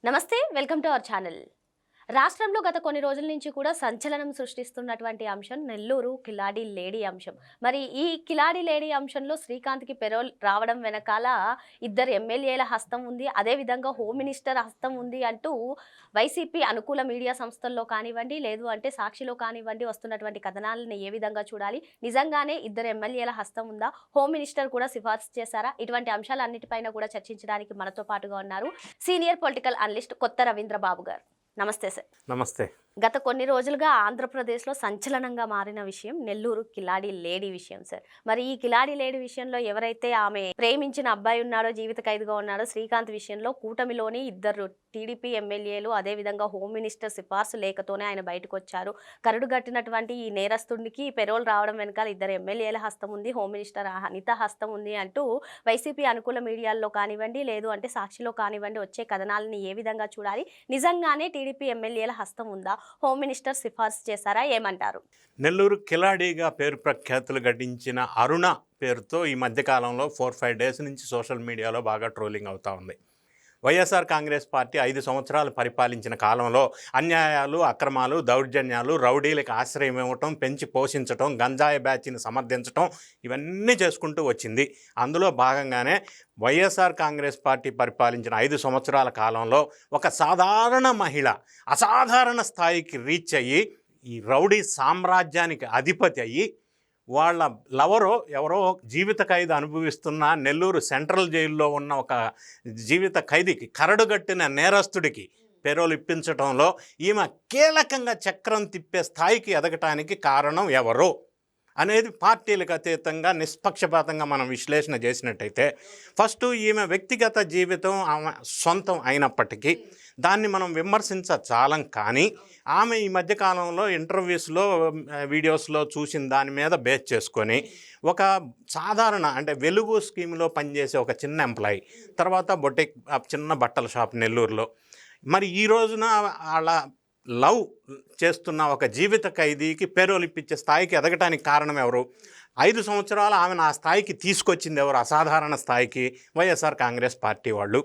నమస్తే, welcome to our channel. రాష్ట్రంలో గత కొన్ని రోజుల నుంచి కూడా సంచలనం సృష్టిస్తున్నటువంటి అంశం నెల్లూరు కిలాడి లేడీ అంశం. మరి ఈ కిలాడి లేడీ అంశంలో శ్రీకాంత్కి పెరోల్ రావడం వెనకాల ఇద్దరు ఎమ్మెల్యేల హస్తం ఉంది, అదేవిధంగా హోమ్ మినిస్టర్ హస్తం ఉంది అంటూ వైసీపీ అనుకూల మీడియా సంస్థల్లో కానివ్వండి, లేదు అంటే సాక్షిలో కానివ్వండి వస్తున్నటువంటి కథనాలను ఏ విధంగా చూడాలి? నిజంగానే ఇద్దరు ఎమ్మెల్యేల హస్తం ఉందా? హోమ్ మినిస్టర్ కూడా సిఫార్సు చేశారా? ఇటువంటి అంశాలన్నిటిపైన కూడా చర్చించడానికి మనతో పాటుగా ఉన్నారు సీనియర్ పొలిటికల్ అనలిస్ట్ కొత్త రవీంద్రబాబు గారు. నమస్తే సార్. నమస్తే. గత కొన్ని రోజులుగా ఆంధ్రప్రదేశ్లో సంచలనంగా మారిన విషయం నెల్లూరు కిలాడి లేడీ విషయం సార్. మరి ఈ కిలాడి లేడీ విషయంలో ఎవరైతే ఆమె ప్రేమించిన అబ్బాయి ఉన్నాడో, జీవిత ఖైదుగా ఉన్నాడో శ్రీకాంత్ విషయంలో కూటమిలోని ఇద్దరు టీడీపీ ఎమ్మెల్యేలు, అదేవిధంగా హోమ్ మినిస్టర్ సిఫార్సు లేఖతోనే ఆయన బయటకు వచ్చారు. కరడుగట్టినటువంటి ఈ నేరస్తుడికి పెరోల్ రావడం వెనకాల ఇద్దరు ఎమ్మెల్యేల హస్తం ఉంది, హోమ్ మినిస్టర్ అనిత హస్తం ఉంది అంటూ వైసీపీ అనుకూల మీడియాల్లో కానివ్వండి, లేదు అంటే సాక్షిలో కానివ్వండి వచ్చే కథనాలని ఏ విధంగా చూడాలి? నిజంగానే టీడీపీ ఎమ్మెల్యేల హస్తం ఉందా? హోమ్ మినిస్టర్ సిఫార్సు చేశారా? ఏమంటారు? నెల్లూరు కిలాడీగా పేరు ప్రఖ్యాతులు గడించిన అరుణ పేరుతో ఈ మధ్యకాలంలో 4-5 డేస్ నుంచి సోషల్ మీడియాలో బాగా ట్రోలింగ్ అవుతూ ఉంది. వైఎస్ఆర్ కాంగ్రెస్ పార్టీ 5 సంవత్సరాలు పరిపాలించిన కాలంలో అన్యాయాలు, అక్రమాలు, దౌర్జన్యాలు, రౌడీలకు ఆశ్రయం ఇవ్వటం, పెంచి పోషించటం, గంజాయి బ్యాచ్ని సమర్థించటం ఇవన్నీ చేసుకుంటూ వచ్చింది. అందులో భాగంగానే వైఎస్ఆర్ కాంగ్రెస్ పార్టీ పరిపాలించిన 5 సంవత్సరాల కాలంలో ఒక సాధారణ మహిళ అసాధారణ స్థాయికి రీచ్ అయ్యి ఈ రౌడీ సామ్రాజ్యానికి అధిపతి అయ్యి వాళ్ళ లవరో ఎవరో జీవిత ఖైదు అనుభవిస్తున్న నెల్లూరు సెంట్రల్ జైల్లో ఉన్న ఒక జీవిత ఖైదీకి, కరడుగట్టిన నేరస్తుడికి పెరోల్ ఇప్పించడంలో ఈమె కీలకంగా చక్రం తిప్పే స్థాయికి ఎదగటానికి కారణం ఎవరు అనేది పార్టీలకు అతీతంగా నిష్పక్షపాతంగా మనం విశ్లేషణ చేసినట్టయితే, ఫస్ట్ ఈమె వ్యక్తిగత జీవితం ఆమె సొంతం అయినప్పటికీ దాన్ని మనం విమర్శించాలం. కానీ ఆమె ఈ మధ్యకాలంలో ఇంటర్వ్యూస్లో, వీడియోస్లో చూసిన దాని మీద బేస్ చేసుకొని ఒక సాధారణ అంటే వెలుగు స్కీమ్లో పనిచేసే ఒక చిన్న ఎంప్లాయీ, తర్వాత బొటిక్ చిన్న బట్టల షాప్ నెల్లూరులో, మరి ఈ రోజున వాళ్ళ లవ్ చేస్తున్న ఒక జీవిత ఖైదీకి పెరోల్ ఇప్పించే స్థాయికి ఎదగటానికి కారణం ఎవరు? 5 సంవత్సరాలు ఆమెను ఆ స్థాయికి తీసుకొచ్చింది ఎవరు? అసాధారణ స్థాయికి వైఎస్ఆర్ కాంగ్రెస్ పార్టీ వాళ్ళు.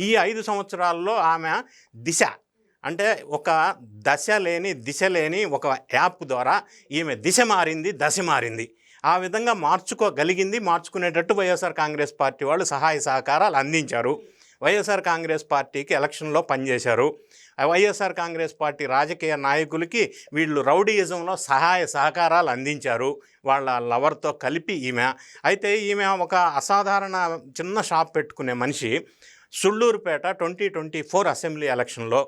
ఈ 5 సంవత్సరాల్లో ఆమె దిశ అంటే ఒక దిశ లేని ఒక యాప్ ద్వారా ఈమె దిశ మారింది, దశ మారింది. ఆ విధంగా మార్చుకోగలిగింది. మార్చుకునేటట్టు వైఎస్ఆర్ కాంగ్రెస్ పార్టీ వాళ్ళు సహాయ సహకారాలు అందించారు. వైఎస్ఆర్ కాంగ్రెస్ పార్టీకి ఎలక్షన్లో పనిచేశారు. వైఎస్ఆర్ కాంగ్రెస్ పార్టీ రాజకీయ నాయకులకి వీళ్ళు రౌడీయిజంలో సహాయ సహకారాలు అందించారు వాళ్ళ లవర్తో కలిపి ఈమె. అయితే ఈమె ఒక అసాధారణ చిన్న షాప్ పెట్టుకునే మనిషి. సుళ్ళూరుపేట 2024 అసెంబ్లీ ఎలక్షన్లో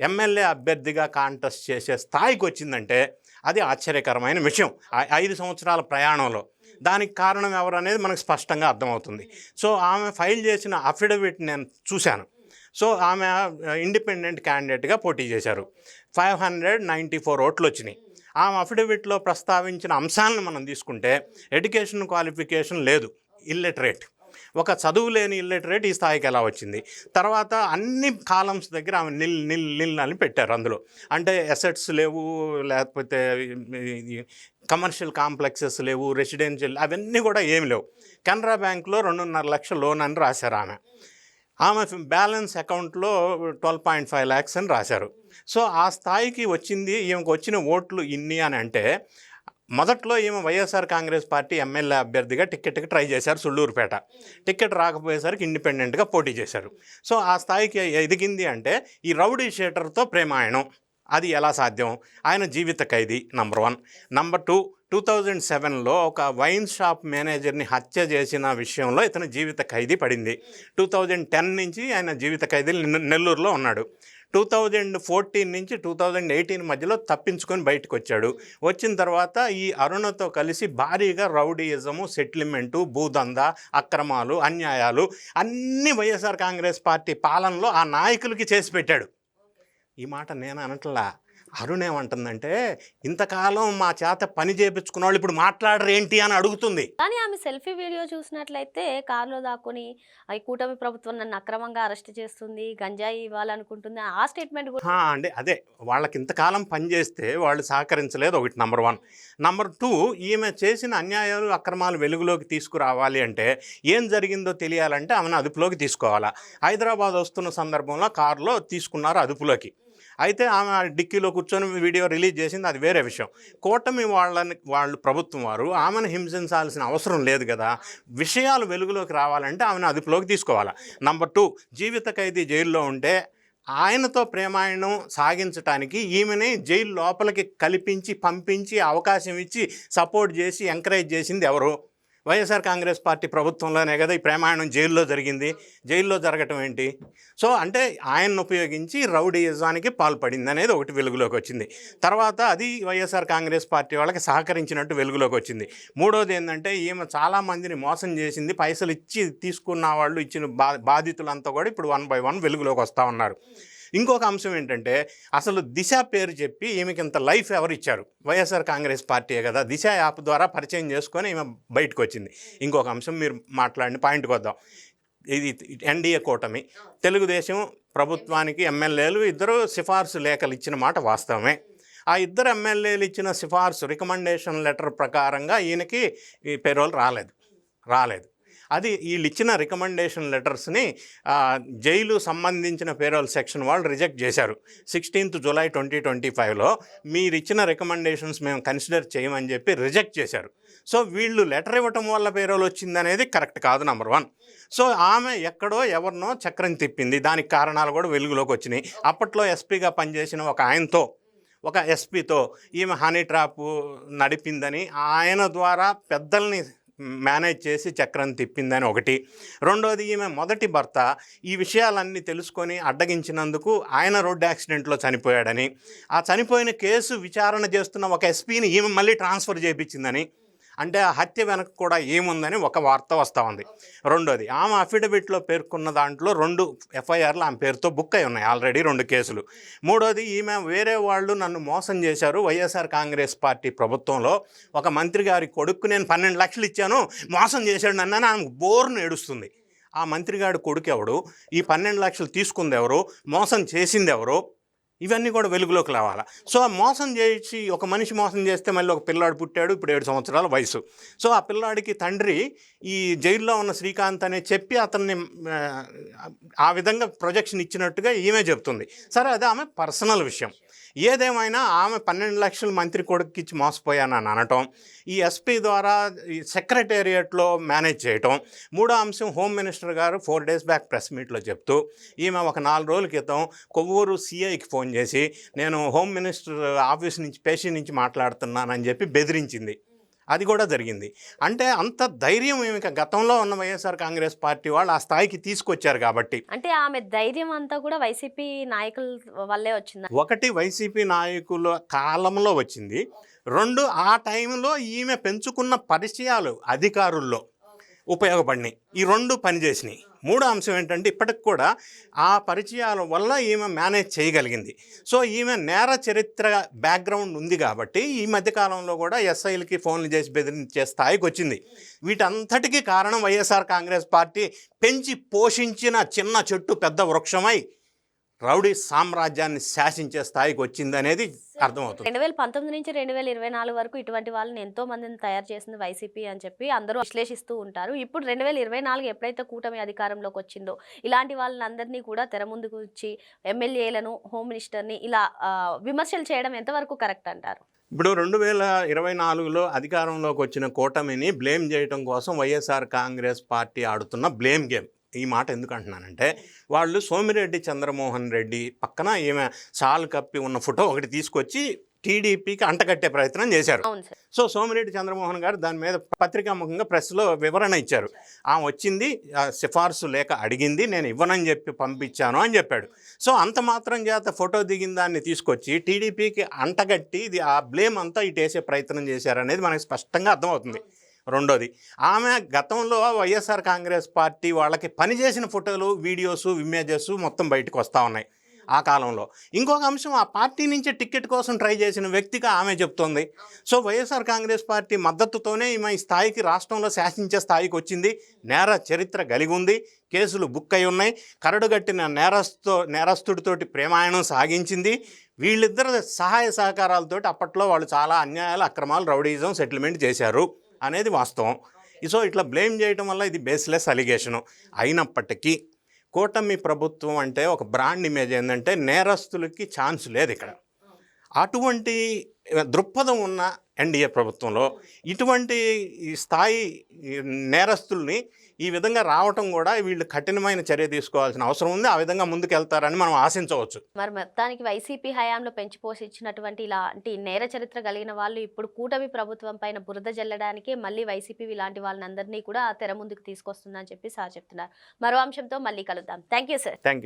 ఎమ్మెల్యే అభ్యర్థిగా కాంటెస్ట్ చేసే స్థాయికి వచ్చిందంటే అది ఆశ్చర్యకరమైన విషయం 5 సంవత్సరాల ప్రయాణంలో. దానికి కారణం ఎవరు అనేది మనకు స్పష్టంగా అర్థమవుతుంది. సో ఆమె ఫైల్ చేసిన అఫిడవిట్ నేను చూశాను. సో ఆమె ఇండిపెండెంట్ క్యాండిడేట్గా పోటీ చేశారు. 594 ఓట్లు వచ్చినాయి. ఆమె అఫిడవిట్లో ప్రస్తావించిన అంశాలను మనం తీసుకుంటే ఎడ్యుకేషన్ క్వాలిఫికేషన్ లేదు, ఇల్లిటరేట్, ఒక చదువు లేని ఇల్లిటరేట్ ఈ స్థాయికి ఎలా వచ్చింది? తర్వాత అన్ని కాలమ్స్ దగ్గర ఆమె నిల్ అని పెట్టారు. అందులో అంటే అసెట్స్ లేవు, లేకపోతే కమర్షియల్ కాంప్లెక్సెస్ లేవు, రెసిడెన్షియల్ అవన్నీ కూడా ఏమి లేవు. కెనరా బ్యాంక్లో 2.5 లక్షల లోన్ అని రాశారు. ఆమె బ్యాలెన్స్ అకౌంట్లో 12.5 lakhs అని రాశారు. సో ఆ స్థాయికి వచ్చింది. ఈమెకు వచ్చిన ఓట్లు ఇన్ని అని అంటే, మొదట్లో ఈమె వైఎస్ఆర్ కాంగ్రెస్ పార్టీ ఎమ్మెల్యే అభ్యర్థిగా టికెట్కి ట్రై చేశారు సుళ్ళూరుపేట. టికెట్ రాకపోయేసరికి ఇండిపెండెంట్గా పోటీ చేశారు. సో ఆ స్థాయికి ఎదిగింది అంటే ఈ రౌడీ షీటర్తో ప్రేమాయణం. అది ఎలా సాధ్యం? ఆయన జీవిత ఖైదీ నంబర్ 1. నంబర్ 2, 2007లో ఒక వైన్ షాప్ మేనేజర్ని హత్య చేసిన విషయంలో ఇతను జీవిత ఖైదీ పడింది. 2010 నుంచి ఆయన జీవిత ఖైదీ నెల్లూరులో ఉన్నాడు. 2014 నుంచి 2018 మధ్యలో తప్పించుకొని బయటకు వచ్చాడు. వచ్చిన తర్వాత ఈ అరుణతో కలిసి భారీగా రౌడీయిజము, సెటిల్మెంటు, భూదందా, అక్రమాలు, అన్యాయాలు అన్నీ వైఎస్ఆర్ కాంగ్రెస్ పార్టీ పాలనలో ఆ నాయకులకి చేసి పెట్టాడు. ఈ మాట నేను అనట్లా, అరుణ్ ఏమంటుందంటే, ఇంతకాలం మా చేత పని చేపించుకున్న వాళ్ళు ఇప్పుడు మాట్లాడరు ఏంటి అని అడుగుతుంది. కానీ ఆమె సెల్ఫీ వీడియో చూసినట్లయితే కారులో దాక్కుని ఈ కూటమి ప్రభుత్వం నన్ను అక్రమంగా అరెస్ట్ చేస్తుంది, గంజాయి ఇవ్వాలనుకుంటుంది ఆ స్టేట్మెంట్ కూడా. అంటే అదే వాళ్ళకి ఇంతకాలం పని చేస్తే వాళ్ళు సహకరించలేదు, ఒకటి నంబర్ 1. నంబర్ 2, ఈమె చేసిన అన్యాయాలు అక్రమాలు వెలుగులోకి తీసుకురావాలి అంటే ఏం జరిగిందో తెలియాలంటే ఆమెను అదుపులోకి తీసుకోవాలా. హైదరాబాద్ వస్తున్న సందర్భంలో కారులో తీసుకున్నారు అదుపులోకి. అయితే ఆమె డిక్కీలో కూర్చొని వీడియో రిలీజ్ చేసింది, అది వేరే విషయం. కూటమి వాళ్ళు ప్రభుత్వం వారు ఆమెను హింసించాల్సిన అవసరం లేదు కదా. విషయాలు వెలుగులోకి రావాలంటే ఆమెను అదుపులోకి తీసుకోవాలి. నంబర్ 2, జీవిత ఖైదీ జైల్లో ఉంటే ఆయనతో ప్రేమాయణం సాగించడానికి ఈమెని జైలు లోపలికి కల్పించి పంపించి అవకాశం ఇచ్చి సపోర్ట్ చేసి ఎంకరేజ్ చేసింది ఎవరు? వైఎస్ఆర్ కాంగ్రెస్ పార్టీ ప్రభుత్వంలోనే కదా ఈ ప్రేమాయణం జైల్లో జరిగింది. జైల్లో జరగటం ఏంటి? సో అంటే ఆయన్ని ఉపయోగించి రౌడీయిజానికి పాల్పడింది అనేది ఒకటి వెలుగులోకి వచ్చింది. తర్వాత అది వైఎస్ఆర్ కాంగ్రెస్ పార్టీ వాళ్ళకి సహకరించినట్టు వెలుగులోకి వచ్చింది. మూడోది ఏంటంటే ఈమె చాలామందిని మోసం చేసింది. పైసలు ఇచ్చి తీసుకున్న వాళ్ళు ఇచ్చిన బాధితులంతా కూడా ఇప్పుడు 1 by 1 వెలుగులోకి వస్తూ ఉన్నారు. ఇంకొక అంశం ఏంటంటే అసలు దిశ పేరు చెప్పి ఈమెకి ఇంత లైఫ్ ఎవరు ఇచ్చారు? వైఎస్ఆర్ కాంగ్రెస్ పార్టీయే కదా. దిశ యాప్ ద్వారా పరిచయం చేసుకొని ఈమె బయటకు వచ్చింది. ఇంకొక అంశం మీరు మాట్లాడిన పాయింట్కి వద్దాం. ఇది ఎన్డీఏ కూటమి, తెలుగుదేశం ప్రభుత్వానికి ఎమ్మెల్యేలు ఇద్దరు సిఫార్సు లేఖలు ఇచ్చిన మాట వాస్తవమే. ఆ ఇద్దరు ఎమ్మెల్యేలు ఇచ్చిన సిఫార్సు రికమెండేషన్ లెటర్ ప్రకారంగా ఈయనకి ఈ పేరోల్ రాలేదు. అది వీళ్ళు ఇచ్చిన రికమెండేషన్ లెటర్స్ని జైలు సంబంధించిన పేరోల్ సెక్షన్ వాళ్ళు రిజెక్ట్ చేశారు. 16th July 2025లో మీరు ఇచ్చిన రికమెండేషన్స్ మేము కన్సిడర్ చేయమని చెప్పి రిజెక్ట్ చేశారు. సో వీళ్ళు లెటర్ ఇవ్వటం వల్ల పేరోల్ వచ్చిందనేది కరెక్ట్ కాదు, నంబర్ 1. సో ఆమె ఎక్కడో ఎవరినో చక్రం తిప్పింది, దానికి కారణాలు కూడా వెలుగులోకి వచ్చినాయి. అప్పట్లో ఎస్పీగా పనిచేసిన ఒక ఎస్పీతో ఈమె హనీ ట్రాప్ నడిపిందని, ఆయన ద్వారా పెద్దల్ని మేనేజ్ చేసి చక్రం తిప్పిందని ఒకటి. రెండోది ఈమె మొదటి భర్త ఈ విషయాలన్నీ తెలుసుకొని అడ్డగించినందుకు ఆయన రోడ్డు యాక్సిడెంట్లో చనిపోయాడని, ఆ చనిపోయిన కేసు విచారణ చేస్తున్న ఒక ఎస్పీని ఈమె మళ్ళీ ట్రాన్స్ఫర్ చేయించిందని, అంటే ఆ హత్య వెనక కూడా ఏముందని ఒక వార్త వస్తూ ఉంది. రెండోది ఆమె అఫిడవిట్లో పేర్కొన్న దాంట్లో 2 FIRలు ఆమె పేరుతో బుక్ అయి ఉన్నాయి, ఆల్రెడీ 2 కేసులు. మూడోది ఈమె వేరే వాళ్ళు నన్ను మోసం చేశారు, వైఎస్ఆర్ కాంగ్రెస్ పార్టీ ప్రభుత్వంలో ఒక మంత్రి గారి కొడుకు నేను 12 లక్షలు ఇచ్చాను మోసం చేశాడు నన్ను ఆమె బోర్ను ఏడుస్తుంది. ఆ మంత్రి గారి కొడుకు ఎవడు? ఈ 12 లక్షలు తీసుకుంది ఎవరు? మోసం చేసింది ఎవరు? ఇవన్నీ కూడా వెలుగులోకి రావాలి. సో ఆ మోసం చేసి ఒక మనిషి మోసం చేస్తే మళ్ళీ ఒక పిల్లాడు పుట్టాడు, ఇప్పుడు 7 సంవత్సరాల వయసు. సో ఆ పిల్లాడికి తండ్రి ఈ జైల్లో ఉన్న శ్రీకాంత్ అనే చెప్పి అతన్ని ఆ విధంగా ప్రొజెక్షన్ ఇచ్చినట్టుగా ఈమె చెప్తుంది. సరే, అది ఆమె పర్సనల్ విషయం. ఏదేమైనా ఆమె 12 లక్షలు మంత్రి కొడుకుకి ఇచ్చి మోసపోయానని అనటం, ఈ ఎస్పీ ద్వారా ఈ సెక్రటేరియట్లో మేనేజ్ చేయటం. మూడో అంశం, హోమ్ మినిస్టర్ గారు 4 days బ్యాక్ ప్రెస్ మీట్లో చెప్తూ ఈమె ఒక 4 రోజుల క్రితం కొవ్వూరు సిఐకి ఫోన్ చేసి నేను హోమ్ మినిస్టర్ ఆఫీస్ నుంచి పేషీ నుంచి మాట్లాడుతున్నానని చెప్పి బెదిరించింది. అది కూడా జరిగింది. అంటే అంత ధైర్యం ఈమెకి గతంలో ఉన్న వైఎస్ఆర్ కాంగ్రెస్ పార్టీ వాళ్ళు ఆ స్థాయికి తీసుకొచ్చారు కాబట్టి. అంటే ఆమె ధైర్యం అంతా కూడా వైసీపీ నాయకుల వల్లే వచ్చింది. ఒకటి, వైసీపీ నాయకుల కాలంలో వచ్చింది. 2, ఆ టైంలో ఈమె పెంచుకున్న పరిచయాలు అధికారుల్లో ఉపయోగపడినాయి. ఈ 2 పనిచేసినాయి. మూడో అంశం ఏంటంటే ఇప్పటికి కూడా ఆ పరిచయాల వల్ల ఈమె మేనేజ్ చేయగలిగింది. సో ఈమె నేర చరిత్ర బ్యాక్గ్రౌండ్ ఉంది కాబట్టి ఈ మధ్యకాలంలో కూడా ఎస్ఐలకి ఫోన్లు చేసి బెదిరించే స్థాయికి వచ్చింది. వీటంతటికీ కారణం వైఎస్ఆర్ కాంగ్రెస్ పార్టీ పెంచి పోషించిన చిన్న చెట్టు పెద్ద వృక్షమై రౌడీ సామ్రాజ్యాన్ని శాసించే స్థాయికి వచ్చింది అనేది అర్థమవుతుంది. 2019 నుంచి 2024 వరకు ఇటువంటి వాళ్ళని ఎంతో మందిని తయారు చేసింది వైసీపీ అని చెప్పి అందరూ విశ్లేషిస్తూ ఉంటారు. ఇప్పుడు 2024 ఎప్పుడైతే కూటమి అధికారంలోకి వచ్చిందో ఇలాంటి వాళ్ళని అందరినీ కూడా తెర ముందుకు వచ్చి ఎమ్మెల్యేలను, హోమ్ మినిస్టర్ని ఇలా విమర్శలు చేయడం ఎంతవరకు కరెక్ట్ అంటారు? ఇప్పుడు 2024లో అధికారంలోకి వచ్చిన కూటమిని బ్లేమ్ చేయడం కోసం వైఎస్ఆర్ కాంగ్రెస్ పార్టీ ఆడుతున్న బ్లేమ్ గేమ్. ఈ మాట ఎందుకు అంటున్నానంటే వాళ్ళు సోమిరెడ్డి చంద్రమోహన్ రెడ్డి పక్కన ఈమె సాల్ కప్పి ఉన్న ఫోటో ఒకటి తీసుకొచ్చి టీడీపీకి అంటకట్టే ప్రయత్నం చేశారు. సో సోమిరెడ్డి చంద్రమోహన్ గారు దాని మీద పత్రికాముఖంగా ప్రెస్లో వివరణ ఇచ్చారు. ఆమె వచ్చింది, సిఫార్సు లేక అడిగింది, నేను ఇవ్వనని చెప్పి పంపించాను అని చెప్పాడు. సో అంత మాత్రం చేత ఫోటో దిగిన దాన్ని తీసుకొచ్చి టీడీపీకి అంటగట్టి ఇది ఆ బ్లేమ్ అంతా ఇటు వేసే ప్రయత్నం చేశారనేది మనకి స్పష్టంగా అర్థమవుతుంది. రెండోది, ఆమె గతంలో వైఎస్ఆర్ కాంగ్రెస్ పార్టీ వాళ్ళకి పనిచేసిన ఫోటోలు, వీడియోసు, ఇమేజెస్ మొత్తం బయటకు వస్తూ ఉన్నాయి. ఆ కాలంలో. ఇంకొక అంశం, ఆ పార్టీ నుంచి టికెట్ కోసం ట్రై చేసిన వ్యక్తిగా ఆమె చెప్తోంది. సో వైఎస్ఆర్ కాంగ్రెస్ పార్టీ మద్దతుతోనే ఈమె ఈ స్థాయికి, రాష్ట్రంలో శాసించే స్థాయికి వచ్చింది. నేర చరిత్ర కలిగి ఉంది, కేసులు బుక్ అయి ఉన్నాయి, కరడుగట్టిన నేరస్తుడితోటి ప్రేమాయణం సాగించింది. వీళ్ళిద్దరు సహాయ సహకారాలతోటి అప్పట్లో వాళ్ళు చాలా అన్యాయాలు, అక్రమాలు, రౌడీజం సెటిల్మెంట్ చేశారు అనేది వాస్తవం. సో ఇట్లా బ్లేమ్ చేయడం వల్ల ఇది బేస్లెస్ అలిగేషను. అయినప్పటికీ కూటమి ప్రభుత్వం అంటే ఒక బ్రాండ్ ఇమేజ్ ఏంటంటే నేరస్తులకి ఛాన్స్ లేదు ఇక్కడ. అటువంటి దృక్పథం ఉన్న ఎన్డీఏ ప్రభుత్వంలో ఇటువంటి ఈ స్థాయి నేరస్తుల్ని ఈ విధంగా రావటం కూడా వీళ్ళు కఠినమైన చర్య తీసుకోవాల్సిన అవసరం ఉంది. ఆ విధంగా ముందుకెళ్తారని మనం ఆశించవచ్చు. మరి మొత్తానికి వైసీపీ హయాంలో పెంచి పోషించినటువంటి ఇలాంటి నేర చరిత్ర కలిగిన వాళ్ళు ఇప్పుడు కూటమి ప్రభుత్వం పైన బురద జల్లడానికి మళ్ళీ వైసీపీ ఇలాంటి వాళ్ళని అందరినీ కూడా తెర ముందుకు తీసుకొస్తుందని చెప్పి సార్ చెప్తున్నారు. మరో అంశంతో మళ్ళీ కలుద్దాం. Thank you sir. Thank you.